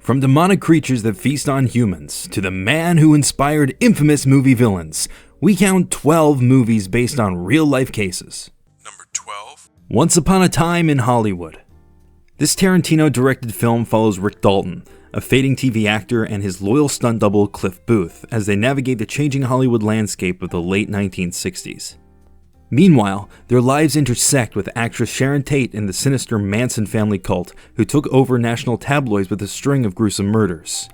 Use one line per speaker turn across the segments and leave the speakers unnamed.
From demonic creatures that feast on humans to the man who inspired infamous movie villains, we count 12 movies based on real-life cases.
Number 12.
Once Upon a Time in Hollywood. This Tarantino-directed film follows Rick Dalton, a fading TV actor, and his loyal stunt double Cliff Booth as they navigate the changing Hollywood landscape of the late 1960s. Meanwhile, their lives intersect with actress Sharon Tate and the sinister Manson family cult, who took over national tabloids with a string of gruesome murders.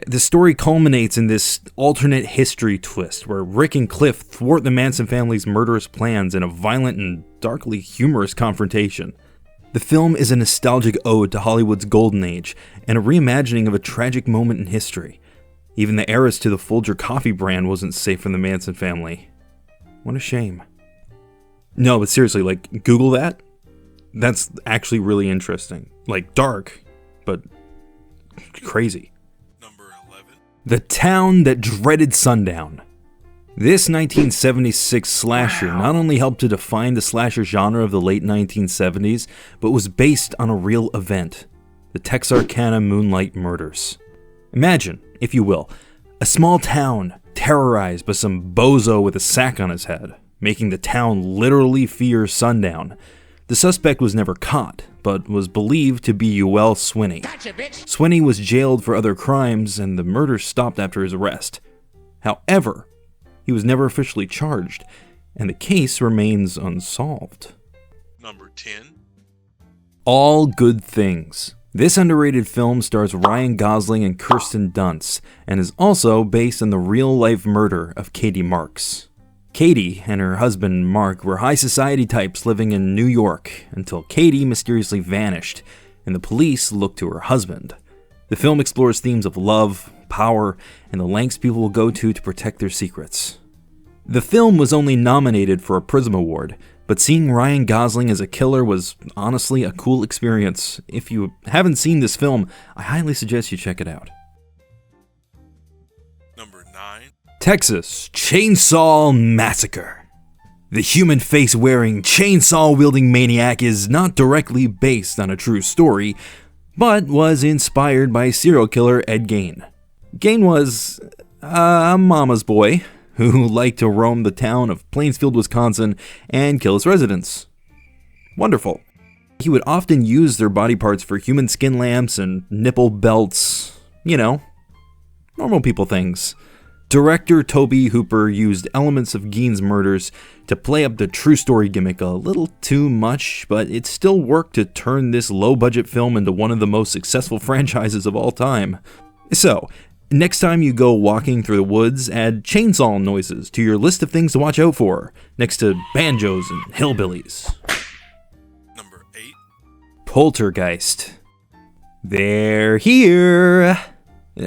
The story culminates in this alternate history twist, where Rick and Cliff thwart the Manson family's murderous plans in a violent and darkly humorous confrontation. The film is a nostalgic ode to Hollywood's golden age, and a reimagining of a tragic moment in history. Even the heiress to the Folger coffee brand wasn't safe from the Manson family. What a shame. No, but seriously, like, Google that. That's actually really interesting. Like, dark, but crazy.
Number 11.
The Town That Dreaded Sundown. This 1976 slasher not only helped to define the slasher genre of the late 1970s, but was based on a real event, the Texarkana Moonlight Murders. Imagine, if you will, a small town terrorized by some bozo with a sack on his head, making the town literally fear sundown. The suspect was never caught, but was believed to be Ewell Swinney.
Gotcha, bitch.
Swinney was jailed for other crimes, and the murder stopped after his arrest. However, he was never officially charged, and the case remains unsolved.
Number 10.
All Good Things. This underrated film stars Ryan Gosling and Kirsten Dunst, and is also based on the real-life murder of Katie Marks. Katie and her husband Mark were high society types living in New York until Katie mysteriously vanished, and the police looked to her husband. The film explores themes of love, power, and the lengths people will go to protect their secrets. The film was only nominated for a Prism Award, but seeing Ryan Gosling as a killer was honestly a cool experience. If you haven't seen this film, I highly suggest you check it out.
Number 9.
Texas Chainsaw Massacre. The human face-wearing, chainsaw-wielding maniac is not directly based on a true story, but was inspired by serial killer Ed Gein. Gein was a mama's boy who liked to roam the town of Plainsfield, Wisconsin, and kill its residents. Wonderful. He would often use their body parts for human skin lamps and nipple belts. You know, normal people things. Director Tobe Hooper used elements of Gein's murders to play up the true story gimmick a little too much, but it still worked to turn this low-budget film into one of the most successful franchises of all time. So, next time you go walking through the woods, add chainsaw noises to your list of things to watch out for, next to banjos and hillbillies.
Number 8.
Poltergeist. They're here!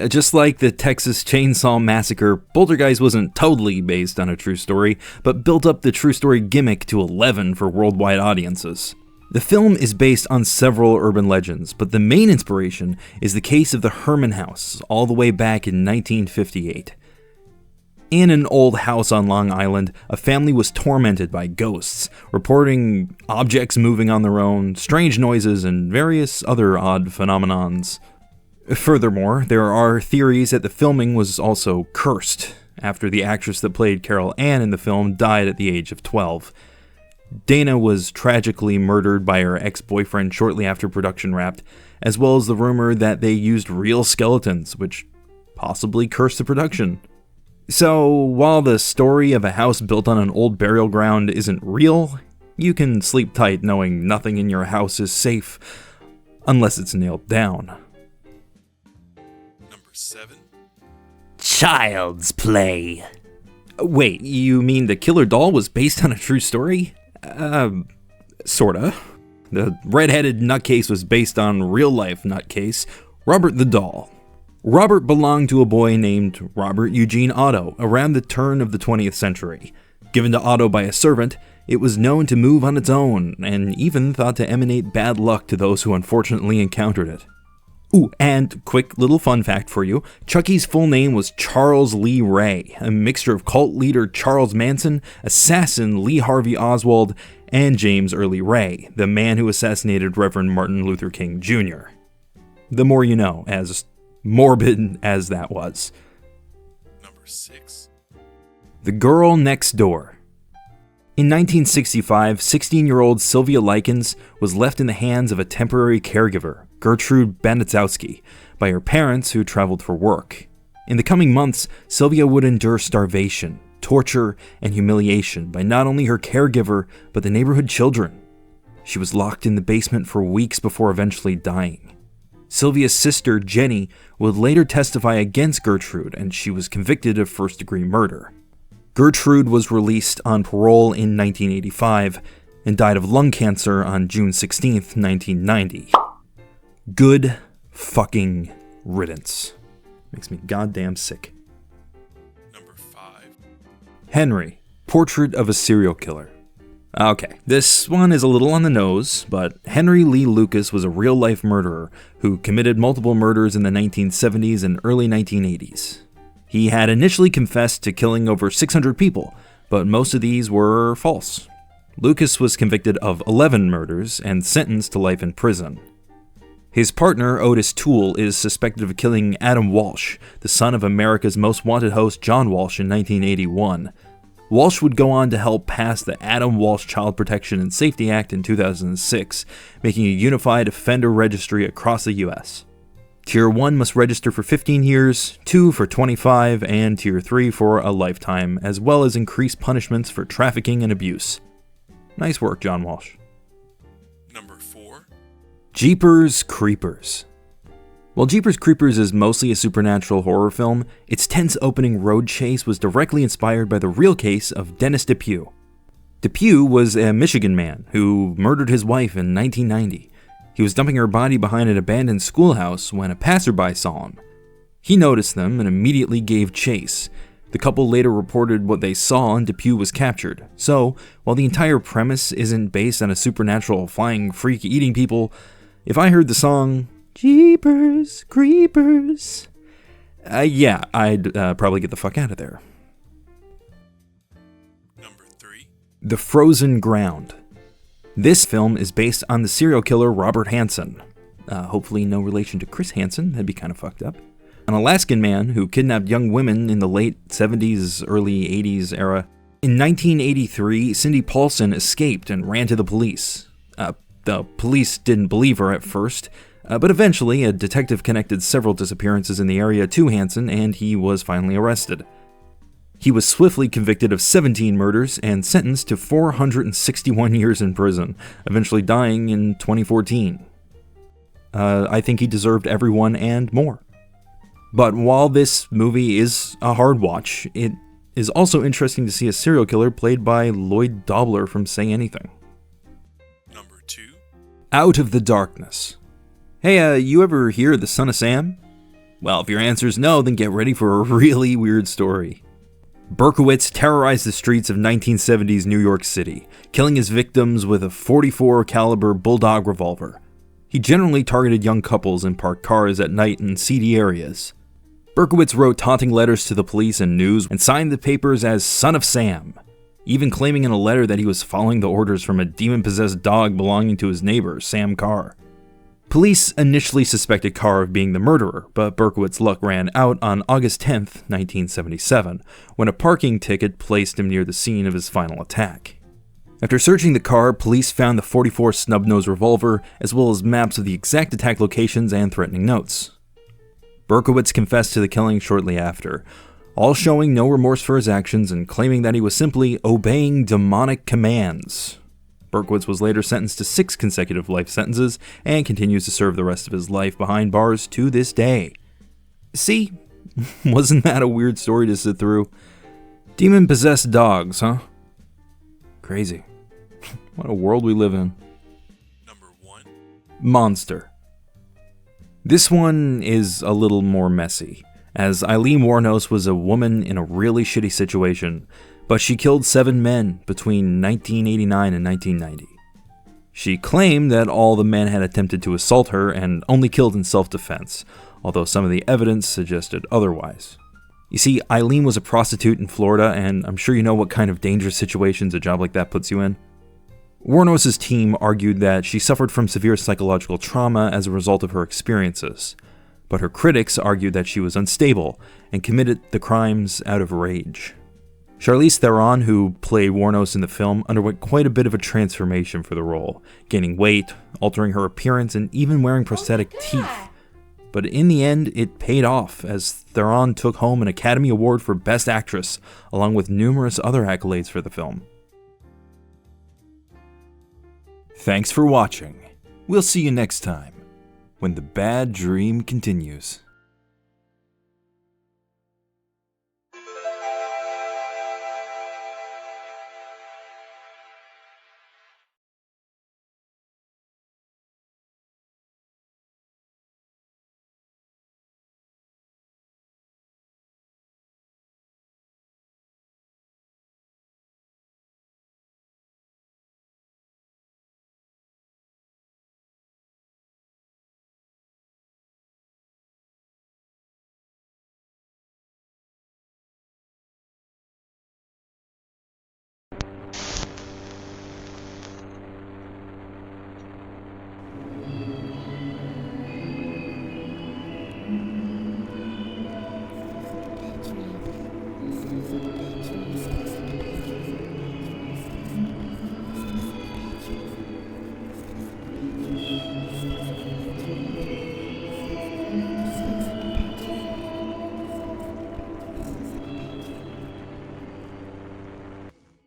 Just like the Texas Chainsaw Massacre, Poltergeist wasn't totally based on a true story, but built up the true story gimmick to 11 for worldwide audiences. The film is based on several urban legends, but the main inspiration is the case of the Herman House, all the way back in 1958. In an old house on Long Island, a family was tormented by ghosts, reporting objects moving on their own, strange noises, and various other odd phenomenons. Furthermore, there are theories that the filming was also cursed, after the actress that played Carol Ann in the film died at the age of 12. Dana was tragically murdered by her ex-boyfriend shortly after production wrapped, as well as the rumor that they used real skeletons, which possibly cursed the production. So, while the story of a house built on an old burial ground isn't real, you can sleep tight knowing nothing in your house is safe, unless it's nailed down.
7.
Child's Play. Wait, you mean the killer doll was based on a true story? Sorta. The red-headed nutcase was based on real-life nutcase, Robert the Doll. Robert belonged to a boy named Robert Eugene Otto around the turn of the 20th century. Given to Otto by a servant, it was known to move on its own, and even thought to emanate bad luck to those who unfortunately encountered it. Ooh, and quick little fun fact for you, Chucky's full name was Charles Lee Ray, a mixture of cult leader Charles Manson, assassin Lee Harvey Oswald, and James Early Ray, the man who assassinated Reverend Martin Luther King Jr. The more you know, as morbid as that was.
Number 6.
The Girl Next Door. In 1965, 16-year-old Sylvia Likens was left in the hands of a temporary caregiver, Gertrude Banaszowski, by her parents who traveled for work. In the coming months, Sylvia would endure starvation, torture, and humiliation by not only her caregiver, but the neighborhood children. She was locked in the basement for weeks before eventually dying. Sylvia's sister, Jenny, would later testify against Gertrude, and she was convicted of first-degree murder. Gertrude was released on parole in 1985 and died of lung cancer on June 16, 1990. Good fucking riddance. Makes me goddamn sick.
Number 5.
Henry, Portrait of a Serial Killer. Okay, this one is a little on the nose, but Henry Lee Lucas was a real-life murderer who committed multiple murders in the 1970s and early 1980s. He had initially confessed to killing over 600 people, but most of these were false. Lucas was convicted of 11 murders and sentenced to life in prison. His partner, Otis Toole, is suspected of killing Adam Walsh, the son of America's Most Wanted host John Walsh in 1981. Walsh would go on to help pass the Adam Walsh Child Protection and Safety Act in 2006, making a unified offender registry across the US. Tier 1 must register for 15 years, 2 for 25, and Tier 3 for a lifetime, as well as increased punishments for trafficking and abuse. Nice work, John Walsh.
Number 4.
Jeepers Creepers. While Jeepers Creepers is mostly a supernatural horror film, its tense opening road chase was directly inspired by the real case of Dennis Depew. Depew was a Michigan man who murdered his wife in 1990. He was dumping her body behind an abandoned schoolhouse when a passerby saw him. He noticed them and immediately gave chase. The couple later reported what they saw and Depew was captured. So, while the entire premise isn't based on a supernatural flying freak eating people, if I heard the song Jeepers Creepers, yeah, I'd probably get the fuck out of there.
Number 3.
The Frozen Ground. This film is based on the serial killer Robert Hansen. Hopefully no relation to Chris Hansen, that'd be kind of fucked up. An Alaskan man who kidnapped young women in the late 70s, early 80s era. In 1983, Cindy Paulson escaped and ran to the police. The police didn't believe her at first, but eventually a detective connected several disappearances in the area to Hansen, and he was finally arrested. He was swiftly convicted of 17 murders and sentenced to 461 years in prison, eventually dying in 2014. I think he deserved every one and more. But while this movie is a hard watch, it is also interesting to see a serial killer played by Lloyd Dobler from Say Anything.
Number 2.
Out of the Darkness. Hey, you ever hear The Son of Sam? Well, if your answer is no, then get ready for a really weird story. Berkowitz terrorized the streets of 1970s New York City, killing his victims with a .44 caliber Bulldog revolver. He generally targeted young couples in parked cars at night in seedy areas. Berkowitz wrote taunting letters to the police and news and signed the papers as Son of Sam, even claiming in a letter that he was following the orders from a demon-possessed dog belonging to his neighbor, Sam Carr. Police initially suspected Carr of being the murderer, but Berkowitz's luck ran out on August 10, 1977, when a parking ticket placed him near the scene of his final attack. After searching the car, police found the .44 snub-nose revolver, as well as maps of the exact attack locations and threatening notes. Berkowitz confessed to the killing shortly after, all showing no remorse for his actions and claiming that he was simply obeying demonic commands. Berkowitz was later sentenced to 6 consecutive life sentences and continues to serve the rest of his life behind bars to this day. See? Wasn't that a weird story to sit through? Demon-possessed dogs, huh? Crazy. What a world we live in.
Number 1.
Monster. This one is a little more messy, as Eileen Wuornos was a woman in a really shitty situation, but she killed 7 men between 1989 and 1990. She claimed that all the men had attempted to assault her and only killed in self-defense, although some of the evidence suggested otherwise. You see, Eileen was a prostitute in Florida, and I'm sure you know what kind of dangerous situations a job like that puts you in. Wuornos' team argued that she suffered from severe psychological trauma as a result of her experiences, but her critics argued that she was unstable and committed the crimes out of rage. Charlize Theron, who played Wuornos in the film, underwent quite a bit of a transformation for the role, gaining weight, altering her appearance, and even wearing prosthetic teeth. But in the end, it paid off, as Theron took home an Academy Award for Best Actress, along with numerous other accolades for the film. Thanks for watching. We'll see you next time, when the bad dream continues.